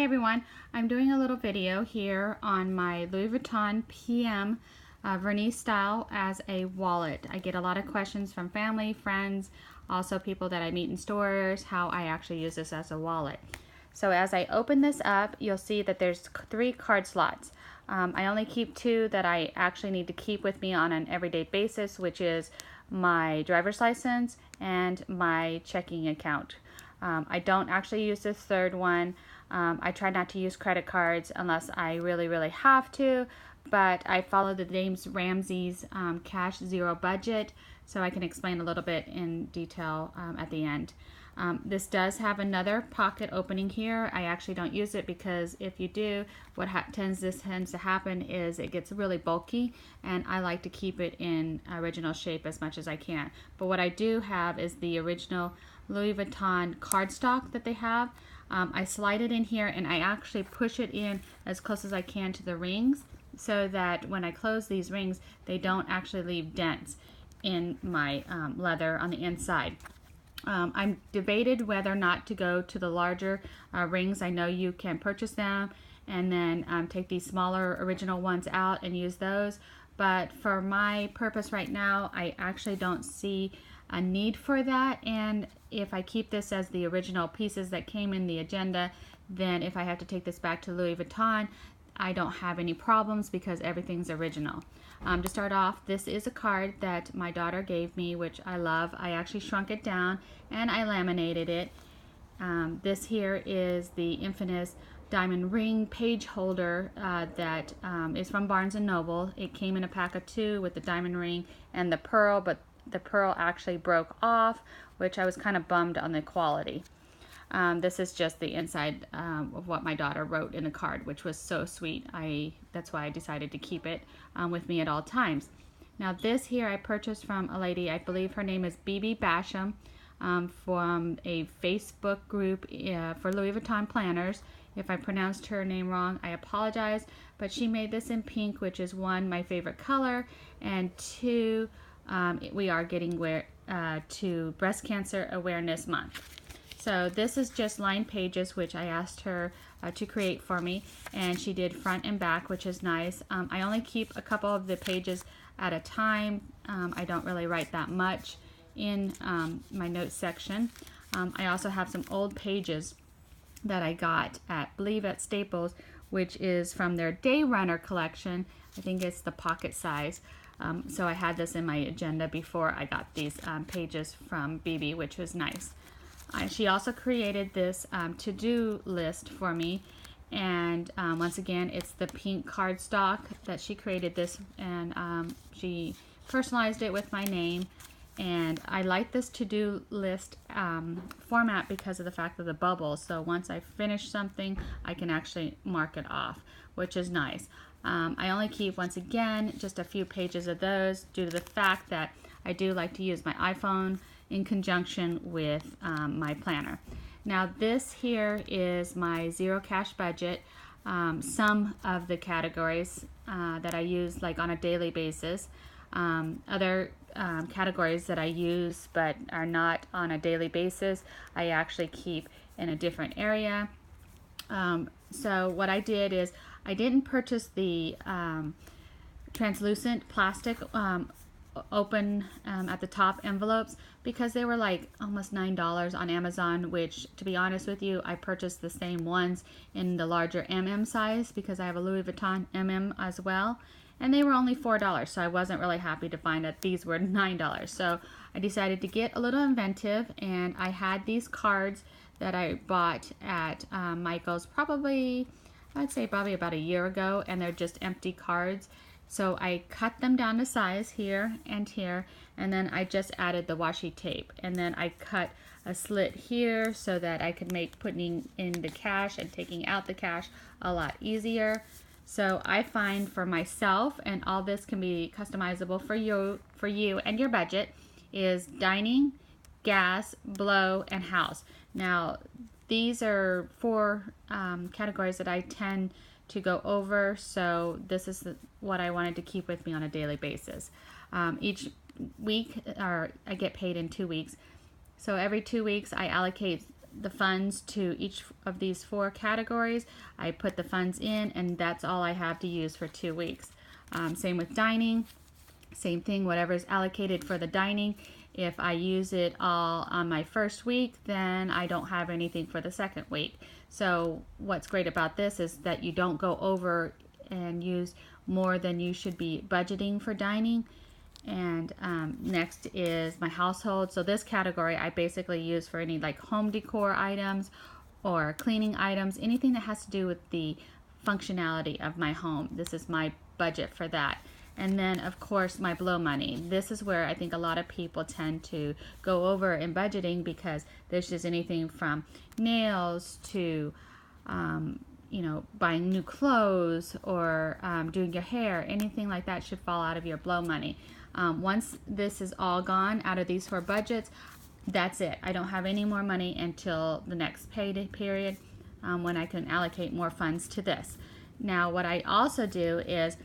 Hi everyone, I'm doing a little video here on my Louis Vuitton PM Vernice style as a wallet. I get a lot of questions from family, friends, also people that I meet in stores, how I actually use this as a wallet. So as I open this up, you'll see that there's 3 card slots. I only keep 2 that I actually need to keep with me on an everyday basis, which is my driver's license and my checking account. I don't actually use this 3rd one. I try not to use credit cards unless I really have to, but I follow the James Ramsey's Cash Zero Budget, so I can explain a little bit in detail at the end. This does have another pocket opening here. I actually don't use it because if you do, what tends to happen is it gets really bulky, and I like to keep it in original shape as much as I can. But what I do have is the original Louis Vuitton cardstock that they have. I slide it in here and I actually push it in as close as I can to the rings so that when I close these rings, they don't actually leave dents in my leather on the inside. I'm debated whether or not to go to the larger rings. I know you can purchase them and then take these smaller original ones out and use those. But for my purpose right now, I actually don't see a need for that. And if I keep this as the original pieces that came in the agenda, then if I have to take this back to Louis Vuitton, I don't have any problems because everything's original. To start off, this is a card that my daughter gave me, which I love. I actually shrunk it down and I laminated it. This here is the infamous diamond ring page holder that is from Barnes & Noble. It came in a pack of 2 with the diamond ring and the pearl, but the pearl actually broke off, which I was kind of bummed on the quality. This is just the inside of what my daughter wrote in the card, which was so sweet. That's why I decided to keep it with me at all times. Now this here I purchased from a lady, I believe her name is BB Basham, from a Facebook group for Louis Vuitton planners. If I pronounced her name wrong, I apologize, but she made this in pink, which is 1, my favorite color, and 2, we are getting to Breast Cancer Awareness Month. So this is just lined pages, which I asked her to create for me, and she did front and back, which is nice. I only keep a couple of the pages at a time. I don't really write that much in my notes section. I also have some old pages that I got at Staples, which is from their Day Runner collection. I think it's the pocket size. So I had this in my agenda before I got these pages from BB, which was nice. She also created this to-do list for me, and once again, it's the pink cardstock that she created this, and she personalized it with my name. And I like this to-do list format because of the fact of the bubbles. So once I finish something, I can actually mark it off, which is nice. I only keep, once again, just a few pages of those due to the fact that I do like to use my iPhone in conjunction with my planner. Now this here is my zero cash budget. Some of the categories that I use like on a daily basis. Other categories that I use but are not on a daily basis, I actually keep in a different area. So what I did is I didn't purchase the translucent plastic open at the top envelopes because they were like almost $9 on Amazon, which, to be honest with you, I purchased the same ones in the larger MM size because I have a Louis Vuitton MM as well, and they were only $4, so I wasn't really happy to find that these were $9. So I decided to get a little inventive, and I had these cards that I bought at Michael's I'd say probably about a year ago, and they're just empty cards. So I cut them down to size here, and then I just added the washi tape, and then I cut a slit here so that I could make putting in the cash and taking out the cash a lot easier. So I find for myself, and all this can be customizable for you and your budget, is dining, gas, blow, and house. Now these are 4 categories that I tend to go over, so this is what I wanted to keep with me on a daily basis. Each week, I get paid in 2 weeks, so every 2 weeks I allocate the funds to each of these 4 categories. I put the funds in, and that's all I have to use for 2 weeks. Same with dining. Same thing, whatever is allocated for the dining. If I use it all on my first week, then I don't have anything for the second week. So what's great about this is that you don't go over and use more than you should be budgeting for dining. And next is my household. So this category I basically use for any like home decor items or cleaning items, anything that has to do with the functionality of my home. This is my budget for that. And then of course my blow money. This is where I think a lot of people tend to go over in budgeting, because there's just anything from nails to you know, buying new clothes or doing your hair. Anything like that should fall out of your blow money. Once this is all gone out of these 4 budgets, that's it. I don't have any more money until the next payday period, when I can allocate more funds to this. Now what I also do is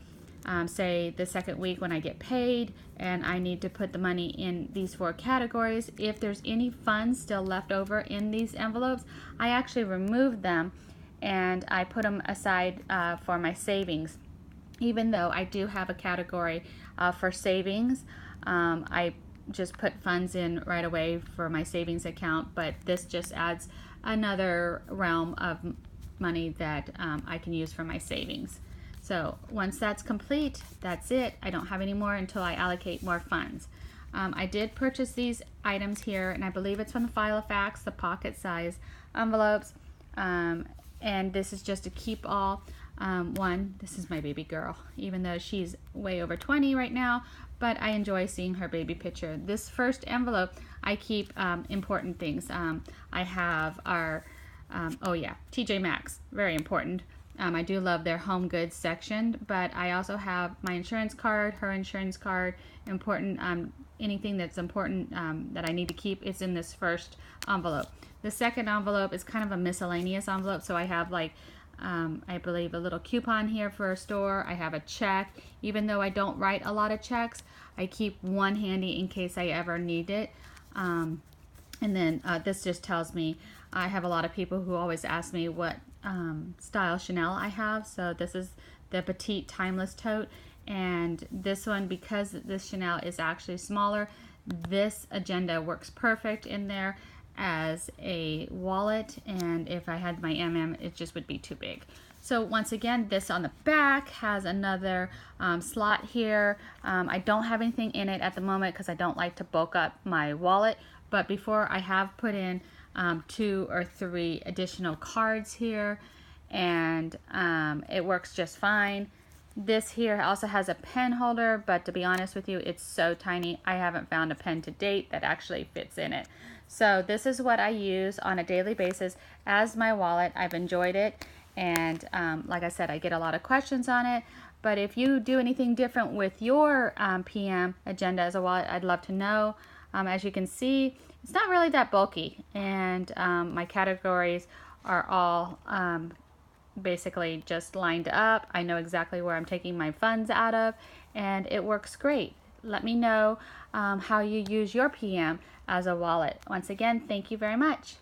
say the second week when I get paid and I need to put the money in these 4 categories, if there's any funds still left over in these envelopes, I actually remove them and I put them aside for my savings. Even though I do have a category for savings, I just put funds in right away for my savings account, but this just adds another realm of money that I can use for my savings. So once that's complete, that's it. I don't have any more until I allocate more funds. I did purchase these items here, and I believe it's from the Filofax, the pocket size envelopes. And this is just to keep all. This is my baby girl, even though she's way over 20 right now, but I enjoy seeing her baby picture. This first envelope, I keep important things. I have our, oh yeah, TJ Maxx, very important. I do love their home goods section, but I also have my insurance card, her insurance card, important, anything that's important that I need to keep is in this first envelope. The second envelope is kind of a miscellaneous envelope, so I have like, I believe a little coupon here for a store. I have a check. Even though I don't write a lot of checks, I keep one handy in case I ever need it. And then this just tells me, I have a lot of people who always ask me what style Chanel I have. So this is the Petite Timeless Tote. And this one, because this Chanel is actually smaller, this agenda works perfect in there as a wallet, and if I had my it just would be too big. So once again, this on the back has another slot here. I don't have anything in it at the moment because I don't like to bulk up my wallet, but before I have put in 2 or 3 additional cards here, and it works just fine. This here also has a pen holder, but to be honest with you, it's so tiny. I haven't found a pen to date that actually fits in it. So this is what I use on a daily basis as my wallet. I've enjoyed it, and like I said, I get a lot of questions on it. But if you do anything different with your PM agenda as a wallet, I'd love to know. As you can see, it's not really that bulky, and my categories are all basically just lined up. I know exactly where I'm taking my funds out of, and it works great. Let me know how you use your PM as a wallet. Once again, thank you very much.